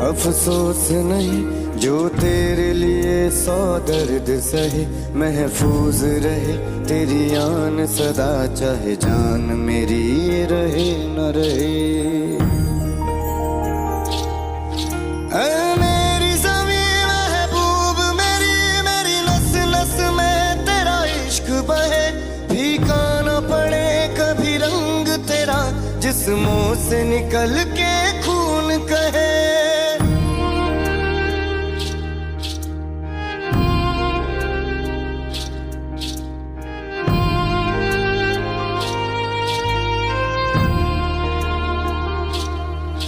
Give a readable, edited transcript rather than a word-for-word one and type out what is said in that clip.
अफसोस नहीं जो तेरे लिए 100 दर्द सहे, महफूज रहे तेरी आन सदा, चाहे जान मेरी रहे न रहे। मेरी ज़मीं महबूब मेरी, मेरी नस नस में तेरा इश्क बहे, फीका न पड़े कभी रंग तेरा जिस्मों से निकल के